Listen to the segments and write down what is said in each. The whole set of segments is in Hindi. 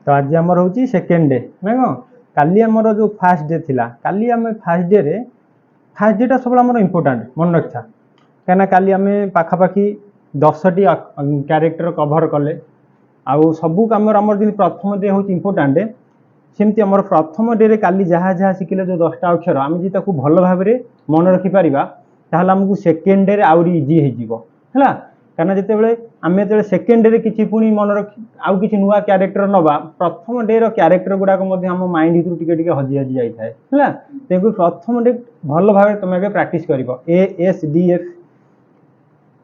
तो आज आमर हूँ सेकेंड डे ना कौन काली आमर जो फास्ट डे थिला काली आम फास्ट डे टा सब आम इम्पोर्टाट मन रखा कहीं काली आम पाखापाखि 10टी क्यारेक्टर कभर कले आउ सबू कम आम प्रथम डे हूँ इम्पोर्टाट सेमती आम प्रथम डे रे काली जहाँ जहाँ शिखिले जो 10टा अक्षर आम जी भल भाव में मन रखिपर ताहले आमको सेकेंड डे आहरी इजी है कहीं जिते आम जो सेकेंड डे किसी पुणी मन रखी आउ कि नुआ क्यारेक्टर नवा प्रथम डे क्यारेक्टर गुड़ाक आम माइंड भर टिके हजि हजि जाए है तेणु प्रथम डे भल भाव तुम प्राक्ट कर ASDF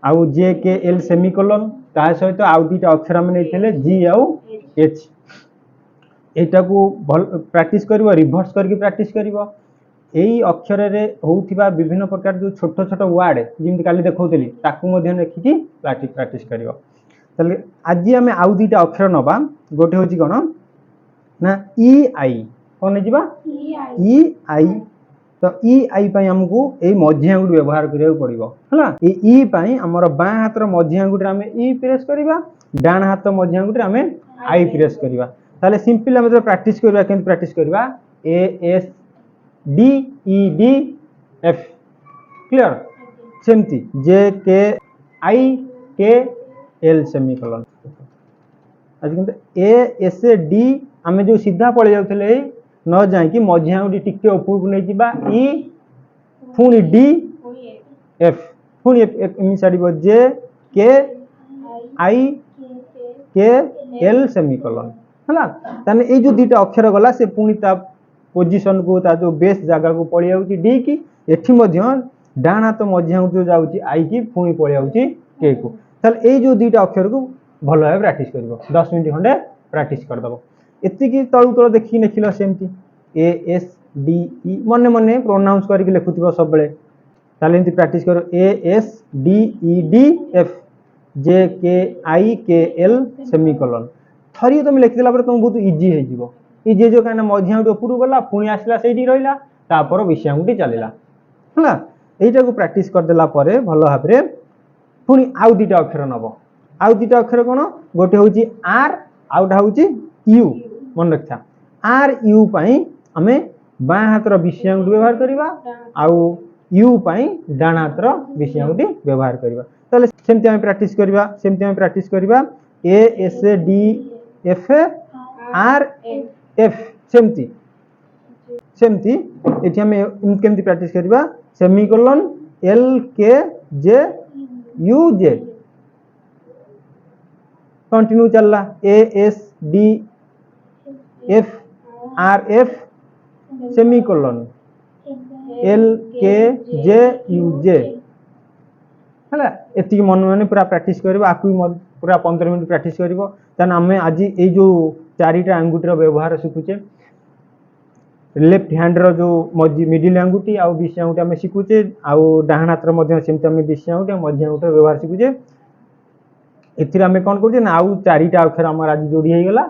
आउ JKL सेमिकोलन ता सहित आउ दुटा अक्षर आम नहीं G आउ H यहाँ को भल प्राक्ट कर रिभर्स करके प्राक्ट कर यही अक्षर रे होउथिबा विभिन्न प्रकार जो छोट छोट वार्ड जमी काली देखौली ताकू देखिकी प्राक्ट कर आज आम आउ दुटा अक्षर नवा गोटे हूँ कौन ना EI कौन EI तो EI आमको यही मझी आंगुठी व्यवहार करा पड़ो है ई आमर बाँ हाथर मझी आंगुठी आम ई प्रेस करवा डाण हाथ मझी आंगुठी आम आई प्रेस करवा ताले सिंपल आम प्राक्ट करवा केमती प्राक्ट करवा ASDEDF क्लियर सेमती JKIKL सेमिकोलन आज ASD आम जो सीधा पड़े जाते न जाकि मझी आंगुठी टिके ऊपर नहीं जावा ई पुणी DF पुणी छाड़ JKIKL सेमिकोलन है ताने ये जो दुटा अक्षर गला से पुणी पोजिशन को ता जो बेस जगह को पड़ जाऊँगी डी की एठी डाण हाथ मझी आंगुठी जो जाऊँगी आई की पुणी पड़ जाऊँगी के को ये जो दुटा अक्षर को भल भाव प्राक्ट कर 10 मिनट खंडे प्राक्ट करदेव एति तलू तल देखिए लिखिल सेमती ASDE मन मन प्रोनाउंस करके लिखुव सब एमती प्राक्ट कर ASDEDF JKIKL सेमिकोलन थरी तुम लिखिदेला तुम बहुत इजी हो इजी जो कहीं मझी आंगुठी ऊपर गला पुणी आसला से रहा तापर विषय आंगुठी चलला है यहीटा को प्राक्ट करदेला भल भाव में पुणी आउ दुटा अक्षर नब आउ दुटा अक्षर कौन गोटे हूँ R आउटा हूँ U मन रखा RU आम बाँ हाथर विषय आंगुठी व्यवहार करवा आउ U डाण हाथर विषय आंगुठी व्यवहार करवा ताले सेमती आम प्राक्ट करवा ASDF RF सेमती ये आम केमती प्राक्ट करवा सेमिकोलन LKJUJ कंटिन्यू चलला ASDF RF सेमिकोलन LKJUJ है ये मन मन पूरा प्राक्ट कर पूरा 15 मिनट प्राक्ट कर आम आज ये जो 4टा आंगुठीर व्यवहार शिखुचे लेफ्ट हैंड रो जो मझी मिडिल आंगुठी आउ विषय आंगुठी आम शिखुचे आउ डाण हाथर सेमती आम विषय आंगुठी मझी आंगुठीर व्यवहार शिखुचे एथिरे आम कौन करुचे ना आउ 4टा अक्षर आम आज जोड़ी हो गला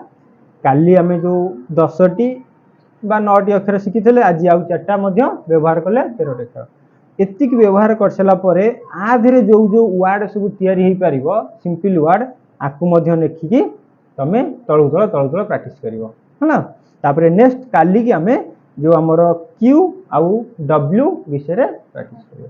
काली आम जो 10टी बा 9टी अक्षर शिखी आज आउ 4टा व्यवहार कले 13टा अक्षर एति व्यवहार कर सारा आधे जो जो वार्ड सब तैयारी सिंपल वार्ड आपको लिखिकी तुम तलू तल प्राक्ट कर नेक्स्ट काली की आम जो आमर Q आउ W विषय प्राक्ट कर।